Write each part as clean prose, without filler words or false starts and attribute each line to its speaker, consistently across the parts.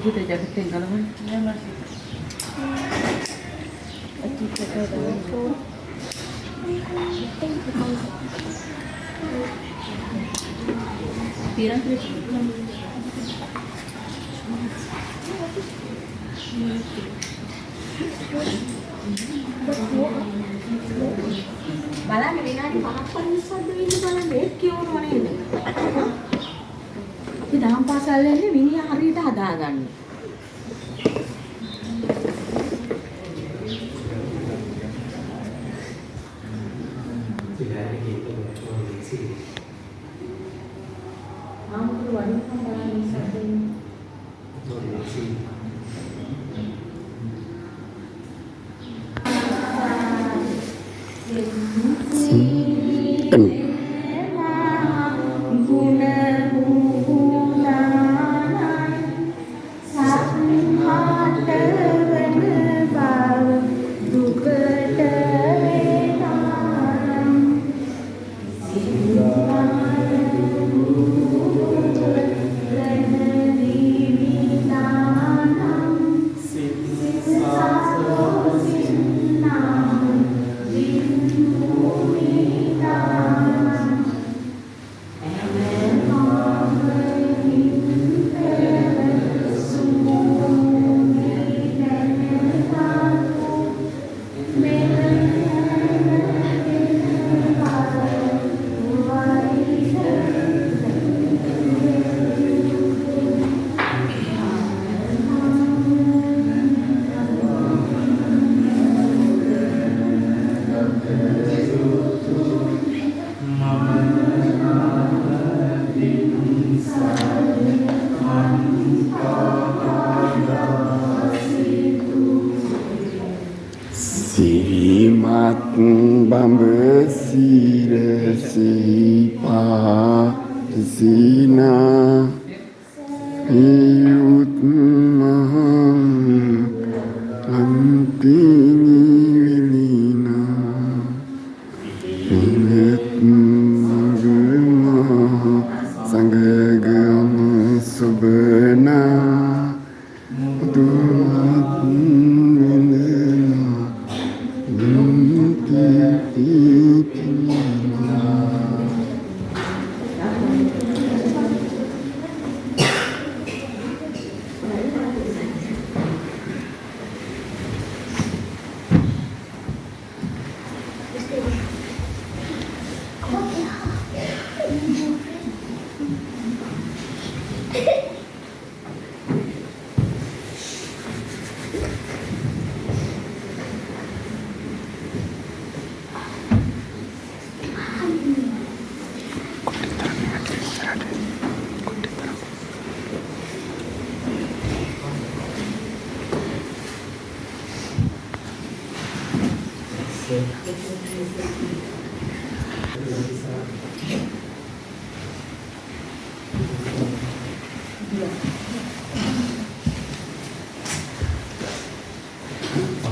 Speaker 1: kita jagain kalau kan ya masih kita ada pirang
Speaker 2: බලන්න විනාඩි 5ක් පරිස්සද්ද වෙන්න බලන්න ඒක කියවනව නේද? ඉතින් දහම් පාසල් වලදී විනය හරියට හදාගන්න.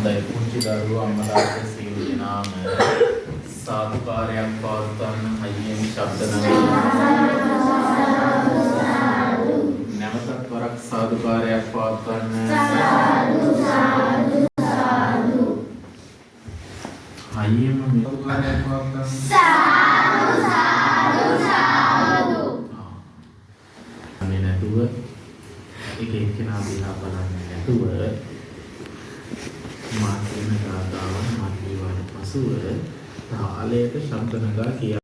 Speaker 3: හොඳයි පුංචි දරුවෝ අම්මලාට සියලු දෙනාම සාදුකාරයක් පවත්වන්න හයියෙන් ශබ්ද නැවතත් වරක් සාදුකාරයක් පවත්වන්න හයියෙන්ම මෙතුකාරයක් පවත්වන්න අනේ නැතුව එක එක්කෙනා දිහා බලන්නේ නැතුව මාතෘන ගාතාවන් මාතෘවාන පසුව තාලයට ශබ්ද නගා කියා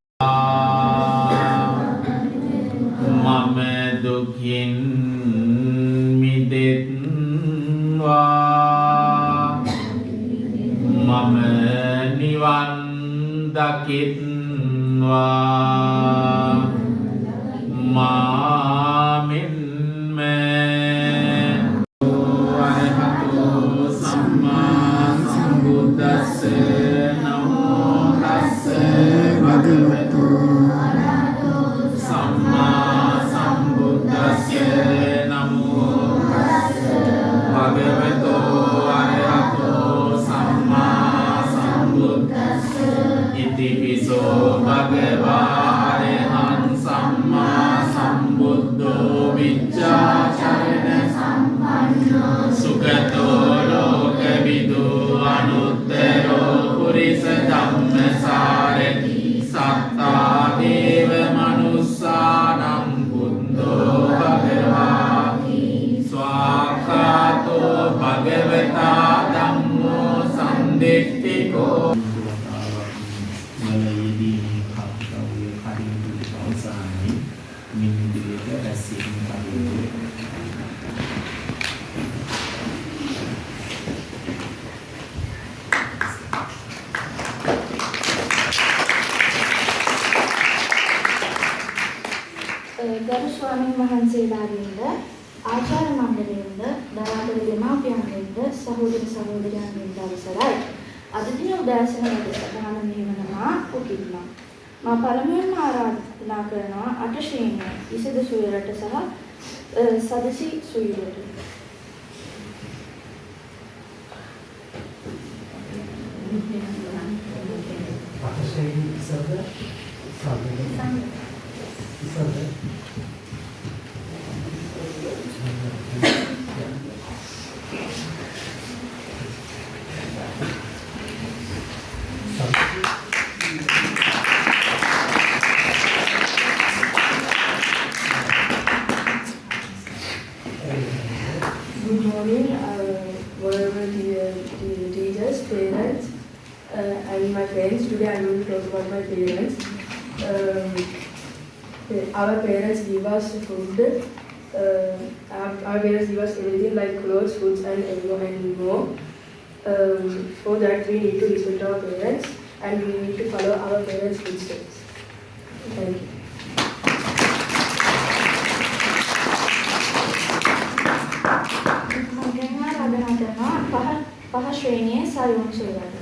Speaker 3: මම දුකින් මිදෙත්වා මම නිවන් දකිත්වා මාමින් Namo tassa භගවතු සම්මා සම්බුද්දස්ස නමෝ භගවතු අරහතෝ සම්මා සම්බුද්දස්ස ඉතිපිසෝ භගවා අරහං සම්මා සම්බුද්ධෝ විච්ඡාචරණ සම්පන්නෝ සුගතෝ ලෝකවිදු අනුත්තරෝ පුරිස ධම්මසාරති සත්තා දේව මනුස්සානං බුද්ධෝ භගවාති ස්වාක්ඛාතෝ භගවතා ධම්මෝ සම්දිට්ඨිකෝ වලයේදී කප්පවය කරින්දු අවසානයේ මිනිදිරියට රැස්වීම කටයුතු
Speaker 2: ගරු ස්වාමීන් වහන්සේලාගෙන්ද ආචාර්ය මණ්ඩලයෙන්ද දයාබර දෙමාපියන්ගෙන්ද සහෝදර සහෝදරයන්ගෙන්ද අවසරයි. අද දින උදෑසන වැඩසටහන මෙහෙමනවා උකින්නා. මා පළමුවෙන්ම ආරාධනා කරනවා අට ශ්‍රේණිය ඉසද සුයරට සහ සදසි සුයරට. Good morning, whatever the teachers, parents, and my friends. Today I'm going to talk about my parents. Our parents give us food. Our parents give us everything like clothes, foods, and more. For that we need to respect our parents and we need to follow our parents' footsteps. Thank you. පහ ශ්‍රේණියේ සයෝන් සුයරට.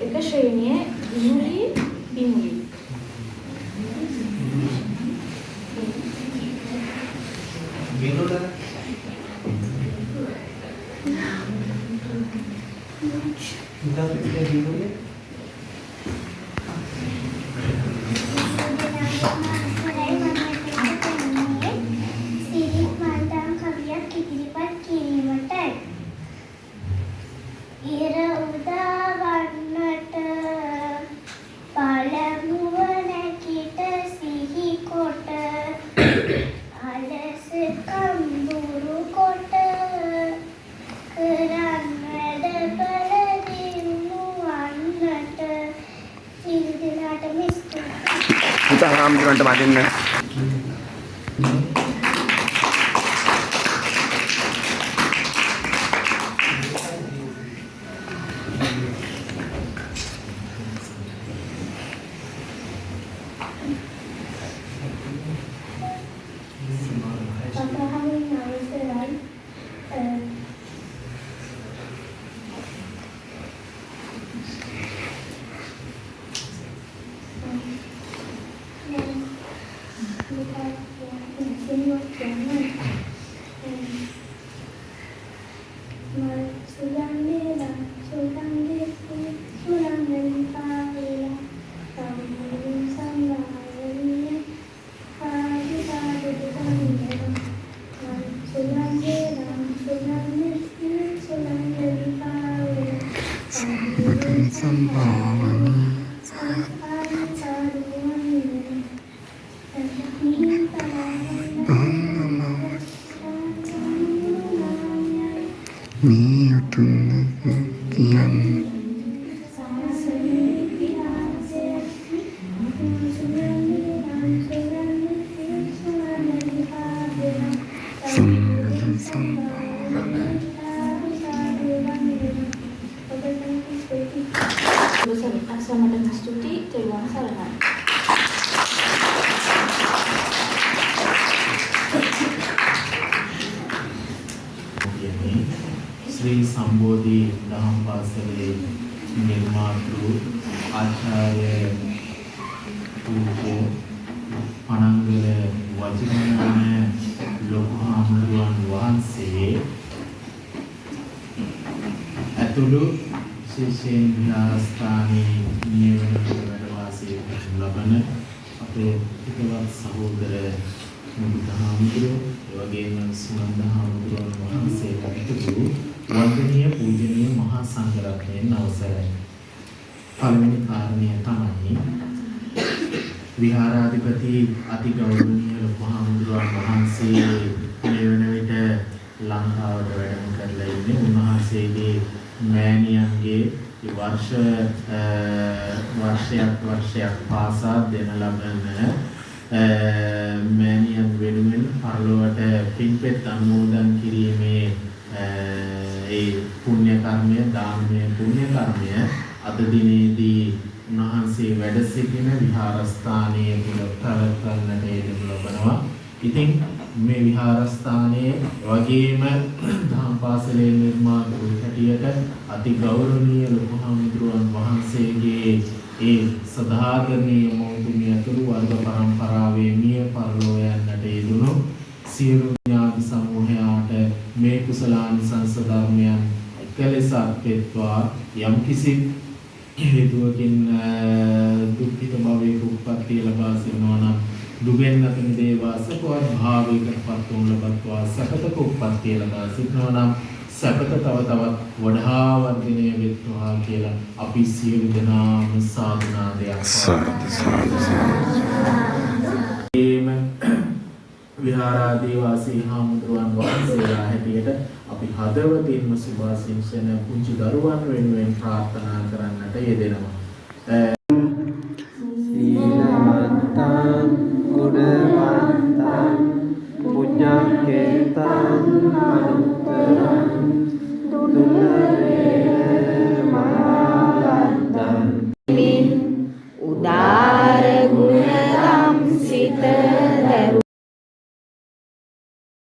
Speaker 2: එක ශ්‍රේණියේ විමුලි විමුලි.
Speaker 4: හාමුදුරන්ට වදින්න.
Speaker 3: ශ්‍රී සම්බෝධි දහම් පාසලේ නිර්මාතෘ ආචාර්ය පූජ්‍ය අනංගල වජිරාණන් ලොකු හාමුදුරුවන් වහන්සේ ඇතුළු ශිෂ්‍යයන් විහාරස්ථානයේ නියමන වැඩ වාසය කරන ලබන අපේ හිතවත් සහෝදර මුදිත හාමුදුරුවෝ එවැගේම සුනන්ද හාමුදුරුවන් වහන්සේට ඇතුළු වන්දනීය පූජනීය මහා සංඝරත්නයන් අවසරයි. පළවෙනි කාරණය තමයි විහාරාධිපති අති ගෞරවනීය ලොකු හාමුදුරුවන් වහන්සේ මේ වන විට ලංකාවට වැඩම කරලා ඉන්නේ. උන්වහන්සේගේ මෑණියන්ගේ වර්ෂයක් පාසා දෙන ලබන මෑණියන් වෙනුවෙන් පරලොවට පින්පෙත් අනුමෝදන් කිරීමේ ඒ පුණ්‍ය කර්මය දානමය පුණ්‍ය කර්මය අද දිනේදී උන්වහන්සේ වැඩ සිටින විහාරස්ථානයේ තුල පැවැත්වන්නට යෙදෙනු ලබනවා. ඉතින් මේ විහාරස්ථානයේ වගේම දහම් පාසලේ නිර්මාතෘ හැටියට අති ගෞරවනීය ලොකු හාමුදුරුවන් වහන්සේගේ ඒ සදාදරණීය මෞතුමිය ඇතුළු වර්ග පරම්පරාවේ මිය පරලෝ යන්නට යෙදුණු සියලු ඥාති සමූහයාට මේ කුසලානිසංස ධර්මයන් එකලෙස අත්පෙත්වා යම් කිසි හේතුවකින් දුක්ඛිත භවයක උප්පත්තිය ලබා සිටිනවා නම් දුගෙන් නැත මිදේවා සපවත් භාවයකටපත් වුන් ලබත්වා සකතක උප්පත්තිය ලබා සිටිනවා නම් සකත තව තවත් වඩා වර්ධනය වෙත්වා කියලා අපි සියලු දෙනාම සාධනාදයක් විහාරාදී වාසී හාමුදුරුවන් වහන්සේලා හැටියට අපි හදවතින්ම සුභාශිංසන පුංචි දරුවන් වෙනුවෙන් ප්‍රාර්ථනා කරන්නට යෙදෙනවා.